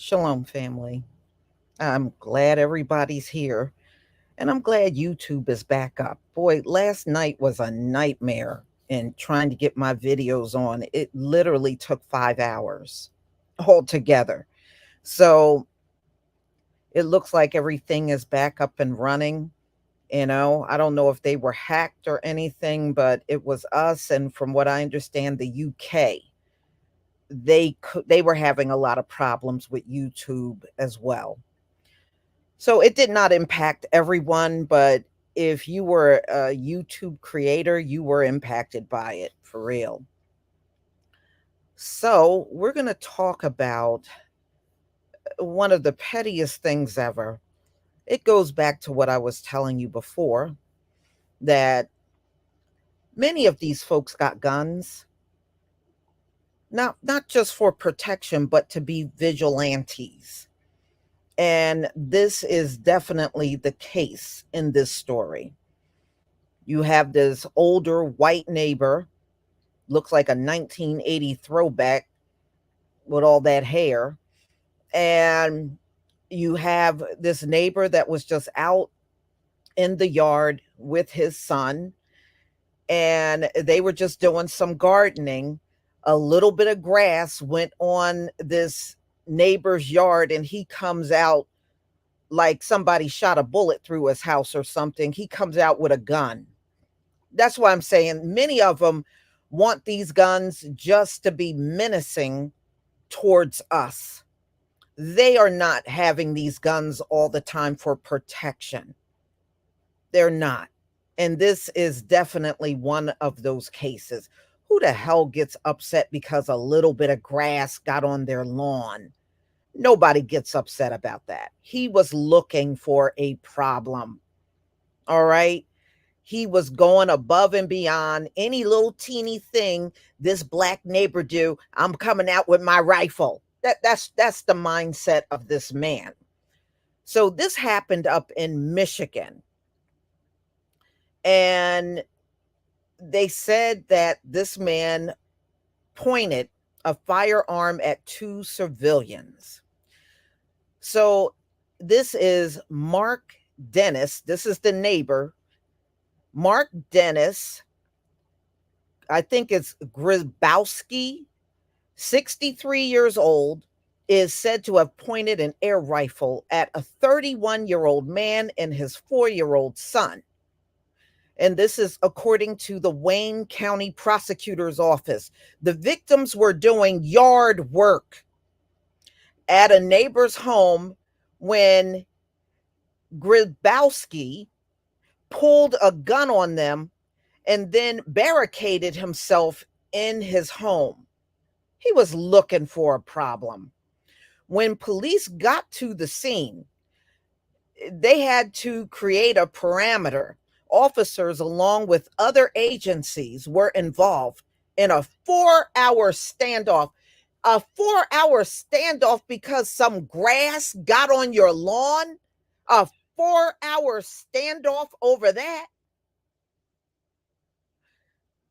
Shalom, family. I'm glad everybody's here, and I'm glad YouTube is back up. Boy, last night was a nightmare in trying to get my videos on. It literally took 5 hours altogether. So it looks like everything is back up and running. I don't know if they were hacked or anything, but it was us. And from what I understand, the UK, they were having a lot of problems with YouTube as well. So it did not impact everyone, but if you were a YouTube creator, you were impacted by it for real. So we're going to talk about one of the pettiest things ever. It goes back to what I was telling you before, that many of these folks got guns, not just for protection, but to be vigilantes. And this is definitely the case in this story. You have this older white neighbor, looks like a 1980 throwback with all that hair. And you have this neighbor that was just out in the yard with his son, and they were just doing some gardening. A little bit of grass went on this neighbor's yard, and he comes out like somebody shot a bullet through his house or something. He comes out with a gun. That's why I'm saying many of them want these guns just to be menacing towards us. They are not having these guns all the time for protection. They're not. And this is definitely one of those cases. Who the hell gets upset because a little bit of grass got on their lawn? Nobody gets upset about that. He was looking for a problem. All right. He was going above and beyond any little teeny thing this black neighbor do. I'm coming out with my rifle. That's the mindset of this man. So this happened up in Michigan. And they said that this man pointed a firearm at two civilians. So this is Mark Dennis. This is the neighbor. Mark Dennis, I think it's Grybowski, 63 years old, is said to have pointed an air rifle at a 31-year-old man and his 4-year-old son. And this is according to the Wayne County Prosecutor's Office. The victims were doing yard work at a neighbor's home when Grybowski pulled a gun on them and then barricaded himself in his home. He was looking for a problem. When police got to the scene, they had to create a parameter. Officers, along with other agencies, were involved in a 4-hour standoff. A 4-hour standoff because some grass got on your lawn? A 4-hour standoff over that?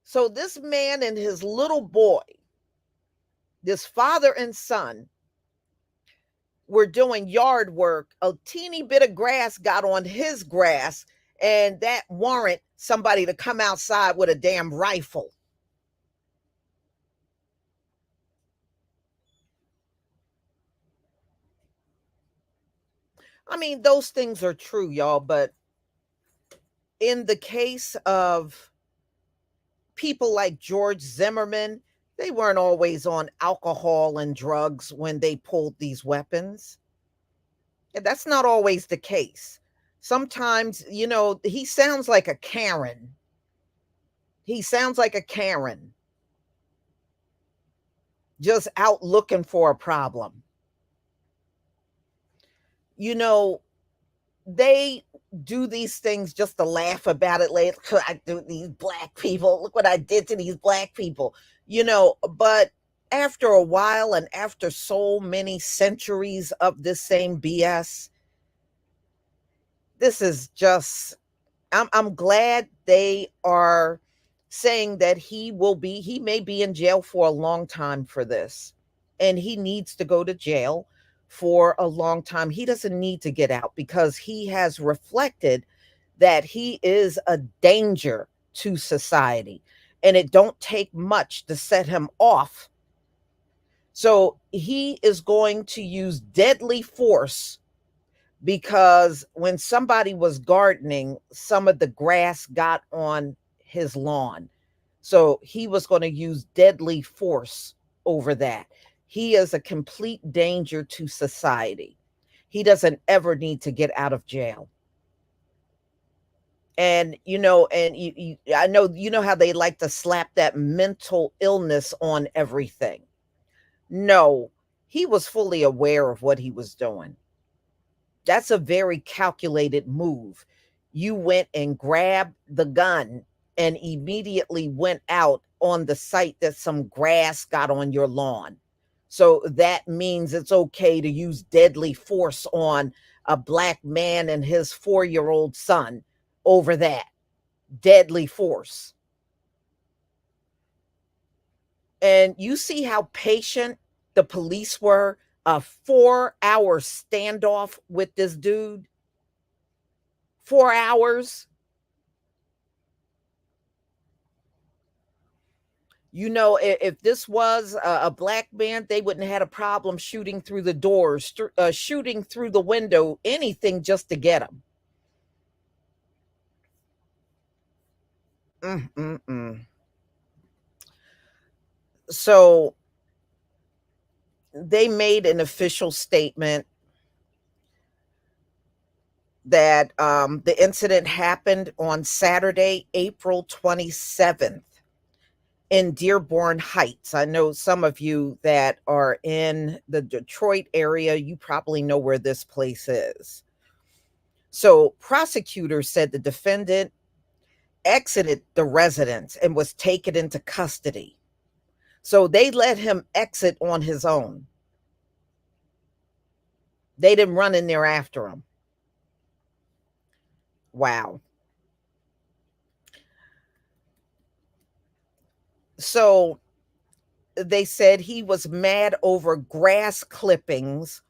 So this man and his little boy, this father and son, were doing yard work. A teeny bit of grass got on his grass, and that warrant somebody to come outside with a damn rifle. I mean, those things are true, y'all, but in the case of people like George Zimmerman, they weren't always on alcohol and drugs when they pulled these weapons. And that's not always the case. Sometimes, he sounds like a Karen. He sounds like a Karen, just out looking for a problem. You know, they do these things just to laugh about it later. I do these black people. Look what I did to these black people. But after a while and after so many centuries of this same BS, this is just I'm glad they are saying that he may be in jail for a long time for this. And he needs to go to jail for a long time. He doesn't need to get out because he has reflected that he is a danger to society. And it don't take much to set him off. So he is going to use deadly force because when somebody was gardening, some of the grass got on his lawn. So he was going to use deadly force over that. He is a complete danger to society. He doesn't ever need to get out of jail. And I know how they like to slap that mental illness on everything. No, he was fully aware of what he was doing. That's a very calculated move. You went and grabbed the gun and immediately went out on the site that some grass got on your lawn. So that means it's okay to use deadly force on a black man and his 4-year-old son over that. Deadly force. And you see how patient the police were. A 4-hour standoff with this dude. 4 hours. If this was a black man, they wouldn't have had a problem shooting through the doors, shooting through the window, anything just to get him. Mm-mm-mm. So they made an official statement that the incident happened on Saturday, April 27th in Dearborn Heights. I know some of you that are in the Detroit area, you probably know where this place is. So prosecutors said the defendant exited the residence and was taken into custody. So they let him exit on his own. They didn't run in there after him. Wow. So they said he was mad over grass clippings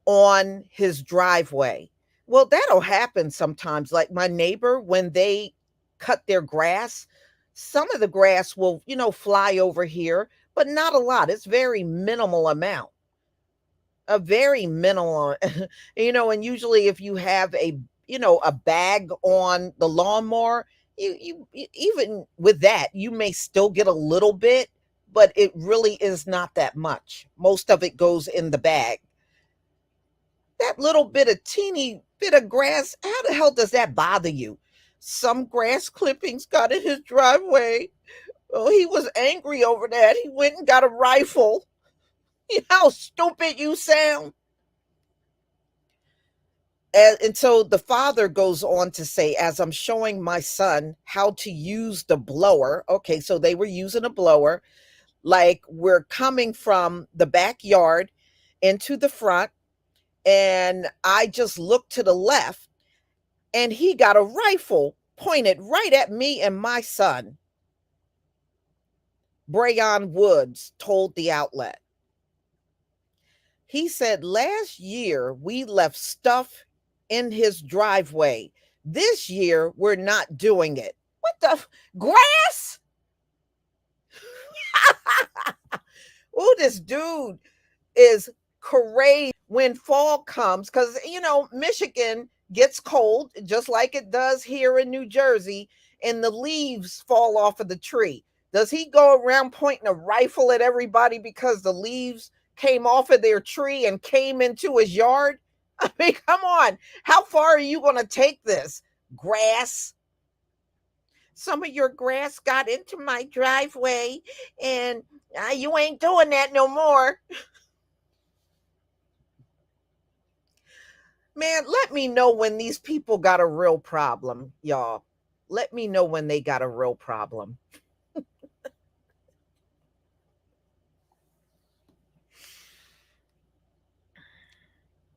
on his driveway. Well, that'll happen sometimes. Like my neighbor, when they cut their grass, some of the grass will, fly over here, but not a lot. It's very minimal amount, a very minimal, and usually if you have a bag on the lawnmower, even with that, you may still get a little bit, but it really is not that much. Most of it goes in the bag. That little bit of teeny bit of grass, how the hell does that bother you? Some grass clippings got in his driveway. Oh, he was angry over that. He went and got a rifle. You know how stupid you sound? And so the father goes on to say, as I'm showing my son how to use the blower. Okay, so they were using a blower. Like, we're coming from the backyard into the front, and I just looked to the left, and he got a rifle pointed right at me and my son. Brayon Woods told the outlet. He said, last year we left stuff in his driveway. This year we're not doing it. What the grass? Oh, this dude is crazy when fall comes, because Michigan gets cold just like it does here in New Jersey, and the leaves fall off of the tree. Does he go around pointing a rifle at everybody because the leaves came off of their tree and came into his yard? I mean, come on. How far are you going to take this? Grass. Some of your grass got into my driveway, and you ain't doing that no more. Man, let me know when these people got a real problem, y'all. Let me know when they got a real problem.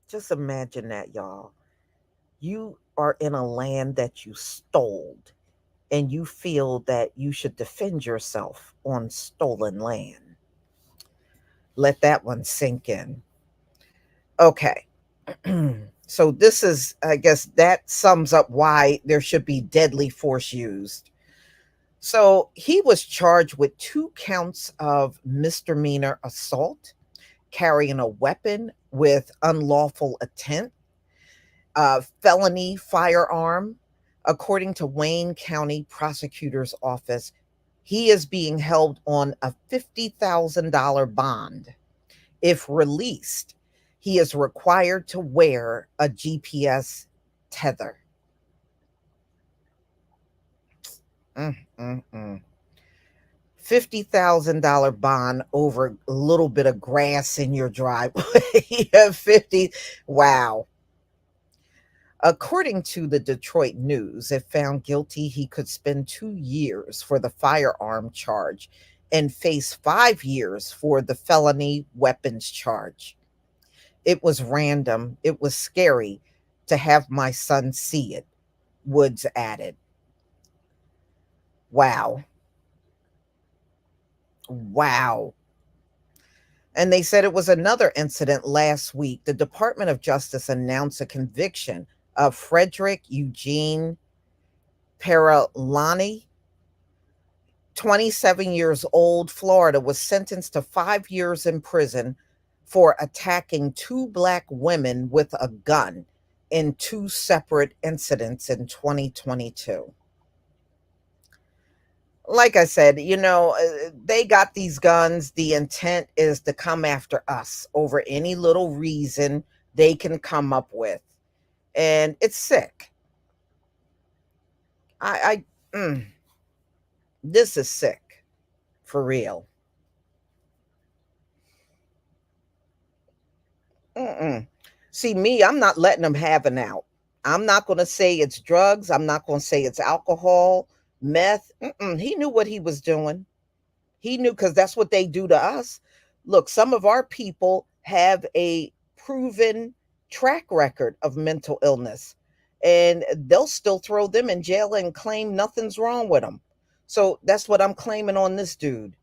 Just imagine that, y'all. You are in a land that you stole, and you feel that you should defend yourself on stolen land. Let that one sink in. Okay. So this is, I guess that sums up why there should be deadly force used. So he was charged with 2 counts of misdemeanor assault, carrying a weapon with unlawful intent, felony firearm. According to Wayne County Prosecutor's Office, he is being held on a $50,000 bond. If released, he is required to wear a GPS tether. Mm, mm, mm. $50,000 bond over a little bit of grass in your driveway. You have 50. Wow. According to the Detroit News, if found guilty, he could spend 2 years for the firearm charge and face 5 years for the felony weapons charge. It was random. It was scary to have my son see it, Woods added. Wow. Wow. And they said it was another incident last week. The Department of Justice announced a conviction of Frederick Eugene Paralani, 27 years old, Florida, was sentenced to 5 years in prison for attacking 2 Black women with a gun in 2 separate incidents in 2022. Like I said, they got these guns. The intent is to come after us over any little reason they can come up with. And it's sick. I this is sick for real. Mm-mm. See, me, I'm not letting them have an out. I'm not going to say it's drugs. I'm not going to say it's alcohol, meth. Mm-mm. He knew what he was doing. He knew, because that's what they do to us. Look, some of our people have a proven track record of mental illness, and they'll still throw them in jail and claim nothing's wrong with them. So that's what I'm claiming on this dude.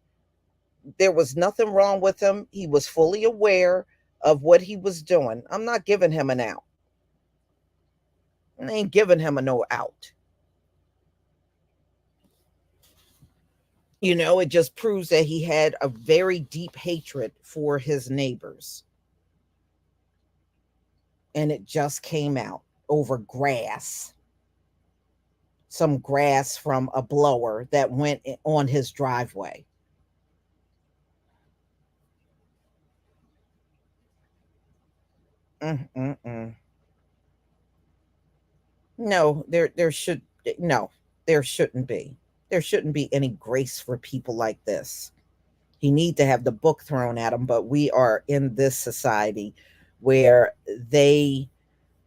There was nothing wrong with him. He was fully aware of what he was doing. I'm not giving him an out. I ain't giving him a no out. It just proves that he had a very deep hatred for his neighbors. And it just came out over grass. Some grass from a blower that went on his driveway. Mm-mm-mm. No, there should no, there shouldn't be. There shouldn't be any grace for people like this. He need to have the book thrown at him, but we are in this society where they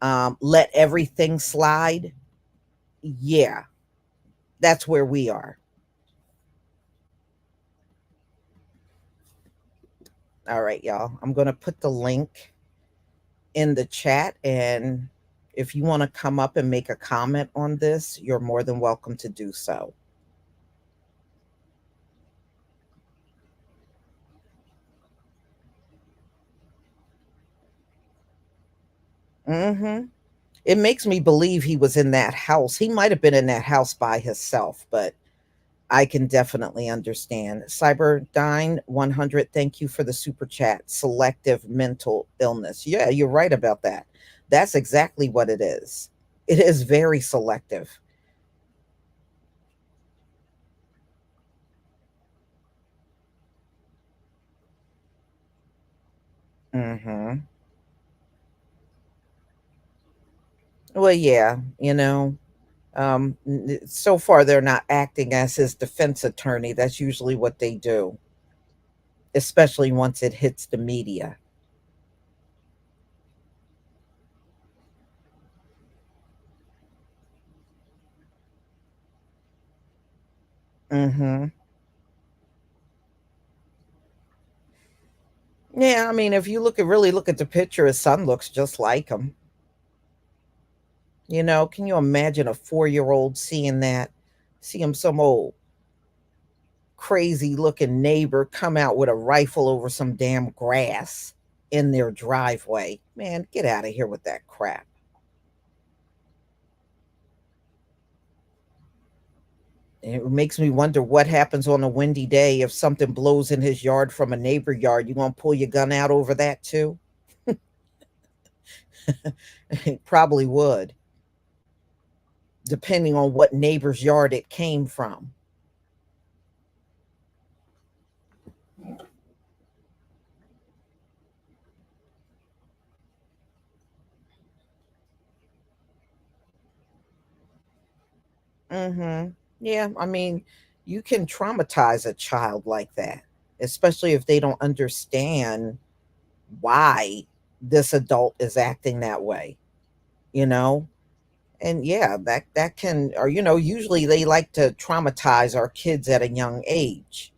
let everything slide. Yeah, that's where we are. All right, y'all. I'm going to put the link in the chat, and if you want to come up and make a comment on this, you're more than welcome to do so. Mhm. It makes me believe he was in that house. He might have been in that house by himself, but I can definitely understand. Cyberdyne 100, thank you for the super chat. Selective mental illness. Yeah, you're right about that. That's exactly what it is. It is very selective. Mhm. Well, yeah, so far they're not acting as his defense attorney. That's usually what they do, especially once it hits the media. Mhm. Yeah, I mean, if you really look at the picture, his son looks just like him. Can you imagine a 4-year-old seeing that? See him, some old crazy looking neighbor come out with a rifle over some damn grass in their driveway. Man, get out of here with that crap. It makes me wonder what happens on a windy day if something blows in his yard from a neighbor yard. You gonna pull your gun out over that too? Probably would, depending on what neighbor's yard it came from. Mhm. Yeah, I mean, you can traumatize a child like that, especially if they don't understand why this adult is acting that way, you know? And yeah, that can, or usually they like to traumatize our kids at a young age.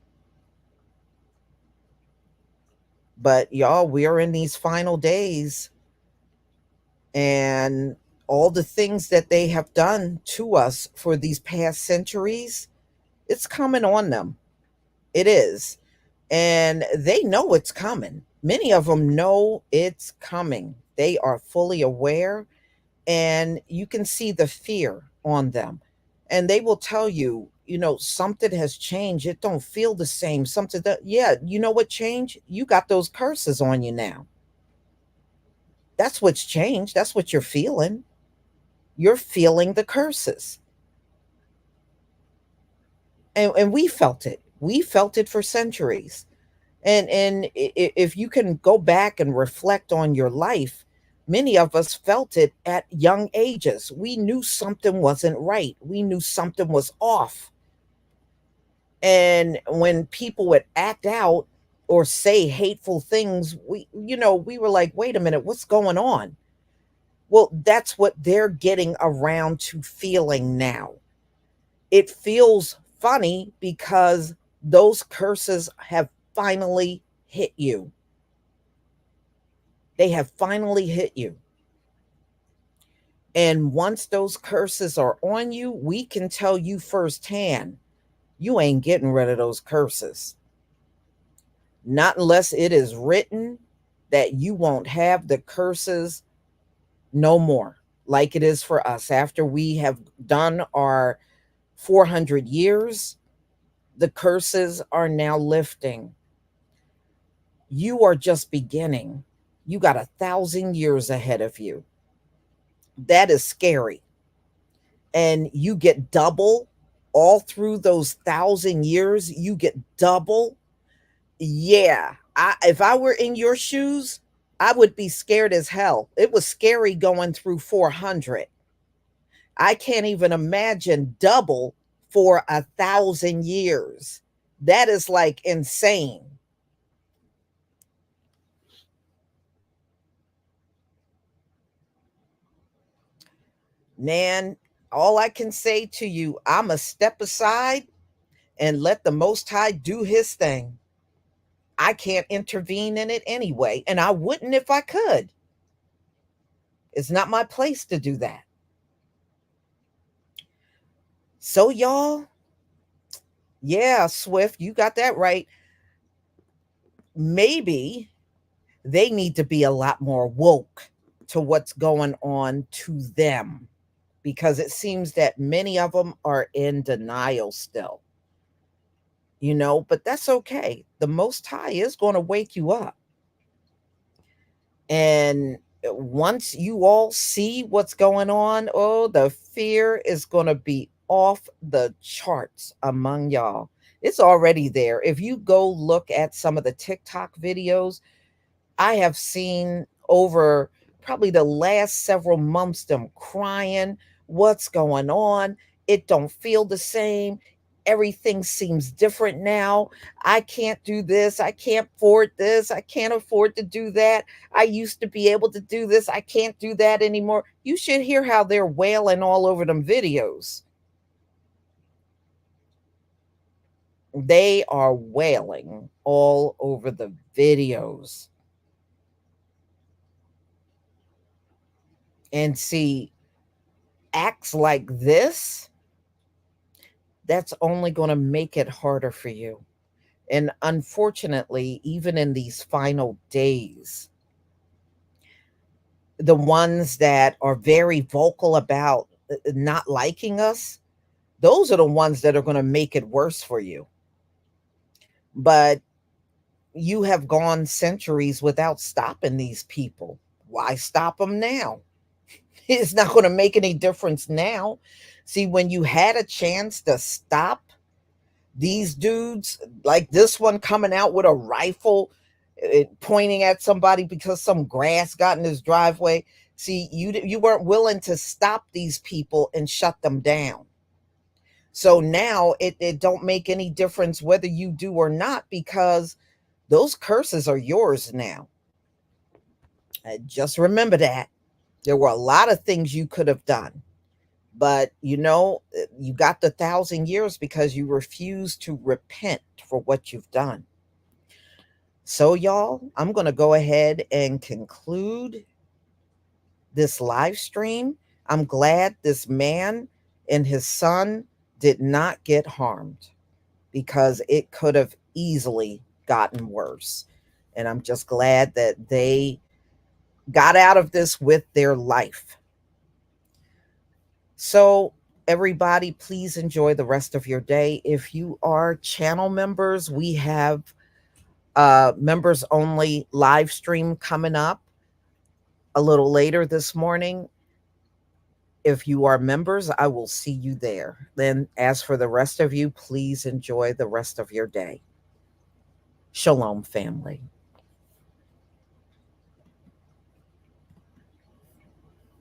But y'all, we are in these final days, and all the things that they have done to us for these past centuries, it's coming on them. It is. And they know it's coming. Many of them know it's coming. They are fully aware, and you can see the fear on them. And they will tell you, something has changed. It don't feel the same. Something that, yeah, you know what changed? You got those curses on you now. That's what's changed. That's what you're feeling. You're feeling the curses. And we felt it. We felt it for centuries. And if you can go back and reflect on your life, many of us felt it at young ages. We knew something wasn't right. We knew something was off. And when people would act out or say hateful things, we were like, wait a minute, what's going on? Well, that's what they're getting around to feeling now. It feels funny because those curses have finally hit you. They have finally hit you. And once those curses are on you, we can tell you firsthand, you ain't getting rid of those curses. Not unless it is written that you won't have the curses no more, like it is for us. After we have done our 400 years, the curses are now lifting. You are just beginning. You got 1,000 years ahead of you. That is scary. And you get double all through those 1,000 years. You get double. Yeah. If I were in your shoes, I would be scared as hell. It was scary going through 400. I can't even imagine double for 1,000 years. That is like insane. Man, all I can say to you, I'm a step aside and let the Most High do his thing. I can't intervene in it anyway, and I wouldn't if I could. It's not my place to do that. So, y'all, yeah, Swift, you got that right. Maybe they need to be a lot more woke to what's going on to them, because it seems that many of them are in denial still, but that's okay. The Most High is going to wake you up. And once you all see what's going on, oh, the fear is going to be off the charts among y'all. It's already there. If you go look at some of the TikTok videos, I have seen over probably the last several months them crying, what's going on? It don't feel the same. Everything seems different now. I can't do this. I can't afford this. I can't afford to do that. I used to be able to do this. I can't do that anymore. You should hear how they're wailing all over them videos. They are wailing all over the videos. And see, acts like this, that's only going to make it harder for you. And unfortunately, even in these final days, the ones that are very vocal about not liking us, those are the ones that are going to make it worse for you. But you have gone centuries without stopping these people. Why stop them now? It's not going to make any difference now. See, when you had a chance to stop these dudes, like this one coming out with a rifle, pointing at somebody because some grass got in his driveway. See, you weren't willing to stop these people and shut them down. So now it don't make any difference whether you do or not, because those curses are yours now. Just remember that. There were a lot of things you could have done, but you got the 1,000 years because you refused to repent for what you've done. So, y'all, I'm going to go ahead and conclude this live stream. I'm glad this man and his son did not get harmed, because it could have easily gotten worse. And I'm just glad that they got out of this with their life. So, everybody, please enjoy the rest of your day. If you are channel members, we have members only live stream coming up a little later this morning. If you are members, I will see you there. Then, as for the rest of you, please enjoy the rest of your day. Shalom, family.